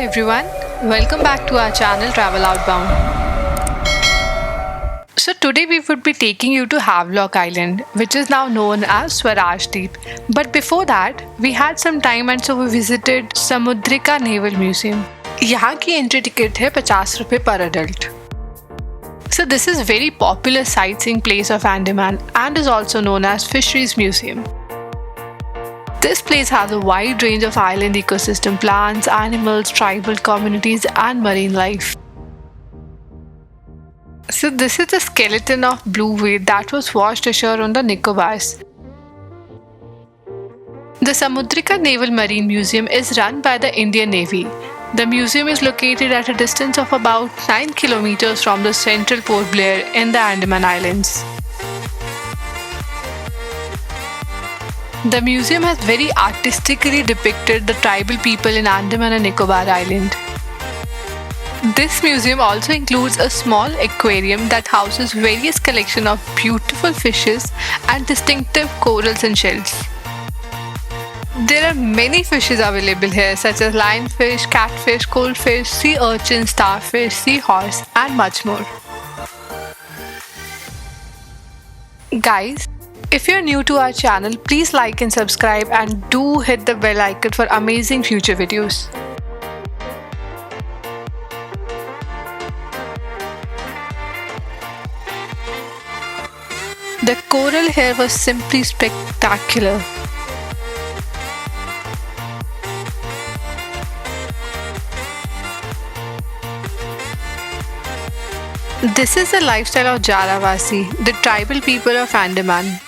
everyone, welcome back to our channel Travel Outbound. So today we would be taking you to Havelock Island, which is now known as Swaraj Deep. But before that, we had some time and so we visited Samudrika Naval Museum. यहाँ की entry ticket है 50 रुपये per adult. So this is a very popular sightseeing place of Andaman and is also known as Fisheries Museum. This place has a wide range of island ecosystem, plants, animals, tribal communities and marine life. So this is the skeleton of blue whale that was washed ashore on the Nicobars. The Samudrika Naval Marine Museum is run by the Indian Navy. The museum is located at a distance of about 9 kilometers from the central Port Blair in the Andaman Islands. The museum has very artistically depicted the tribal people in Andaman and Nicobar Island. This museum also includes a small aquarium that houses various collections of beautiful fishes and distinctive corals and shells. There are many fishes available here such as lionfish, catfish, goldfish, sea urchin, starfish, seahorse and much more. Guys, if you're new to our channel, please like and subscribe and do hit the bell icon for amazing future videos. The coral here was simply spectacular. This is the lifestyle of Jaravasi, the tribal people of Andaman.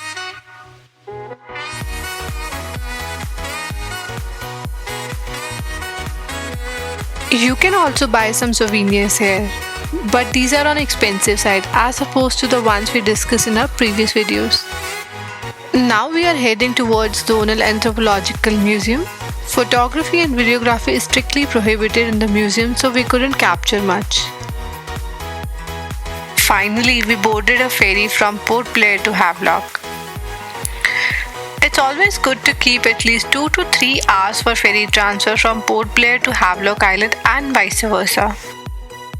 You can also buy some souvenirs here, but these are on expensive side as opposed to the ones we discussed in our previous videos. Now we are heading towards Donal Anthropological Museum. Photography and videography is strictly prohibited in the museum, so we couldn't capture much. Finally, we boarded a ferry from Port Blair to Havelock. It's always good to keep at least 2 to 3 hours for ferry transfer from Port Blair to Havelock Island and vice versa.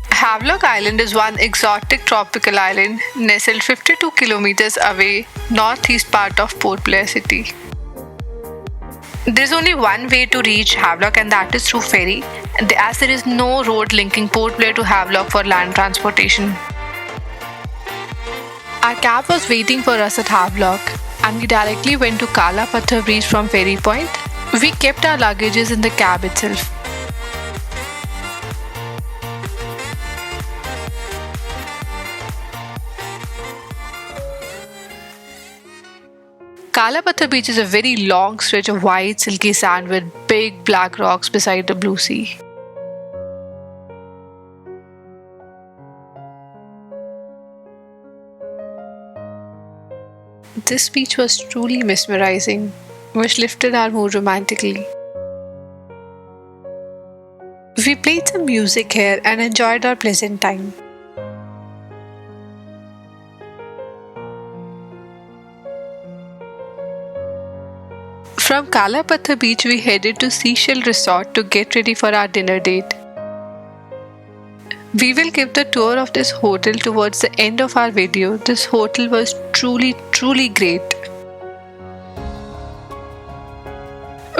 Havelock Island is one exotic tropical island nestled 52 kilometers away northeast part of Port Blair city. There's only one way to reach Havelock and that is through ferry, as there is no road linking Port Blair to Havelock for land transportation. Our cab was waiting for us at Havelock and we directly went to KalaPathar beach from ferry point. We kept our luggages in the cab itself. KalaPathar beach is a very long stretch of white silky sand with big black rocks beside the blue sea. This beach was truly mesmerizing, which lifted our mood romantically. We played some music here and enjoyed our pleasant time. From KalaPathar beach, we headed to Seashell Resort to get ready for our dinner date. We will give the tour of this hotel towards the end of our video. This hotel was truly great.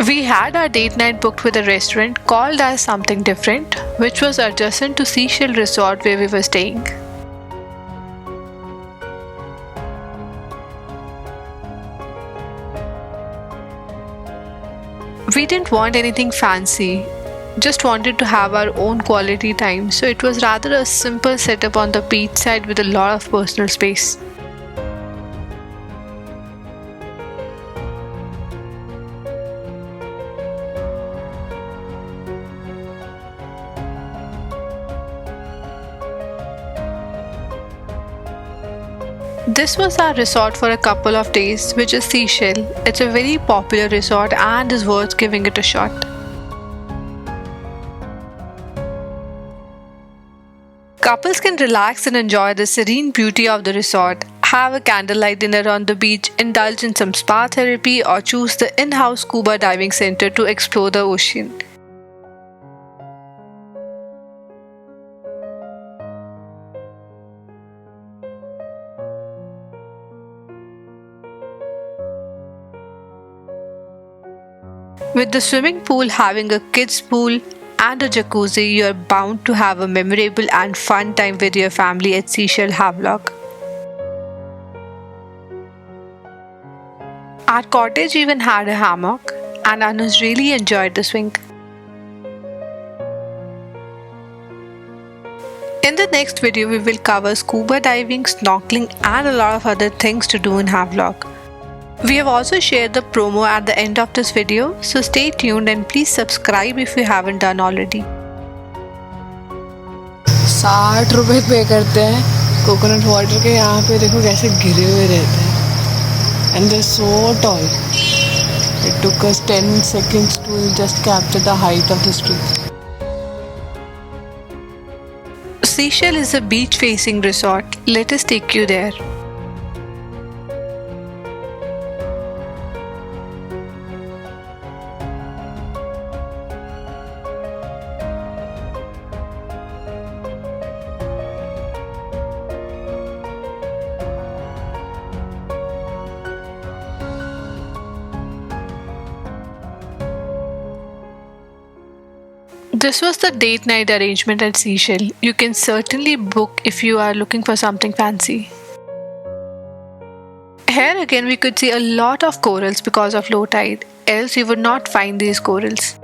We had our date night booked with a restaurant called as Something Different, which was adjacent to Seashell Resort where we were staying. We didn't want anything fancy, just wanted to have our own quality time, so it was rather a simple setup on the beach side with a lot of personal space. This was our resort for a couple of days, which is Seashell. It's a very popular resort and is worth giving it a shot. Couples can relax and enjoy the serene beauty of the resort, have a candlelight dinner on the beach, indulge in some spa therapy, or choose the in-house scuba diving center to explore the ocean. With the swimming pool having a kids' pool and a jacuzzi, you're bound to have a memorable and fun time with your family at Seychelles Havelock. Our cottage even had a hammock, and Anuj really enjoyed the swing. In the next video, we will cover scuba diving, snorkeling, and a lot of other things to do in Havelock. We have also shared the promo at the end of this video, so stay tuned and please subscribe if you haven't done already. 60 रुपए पे करते हैं coconut water के. यहाँ पे देखो कैसे गिरे हुए रहते हैं. And they're so tall. It took us 10 seconds to just capture the height of this tree. Seychelles is a beach-facing resort. Let us take you there. This was the date night arrangement at Seychelles. You can certainly book if you are looking for something fancy. Here again we could see a lot of corals because of low tide, else you would not find these corals.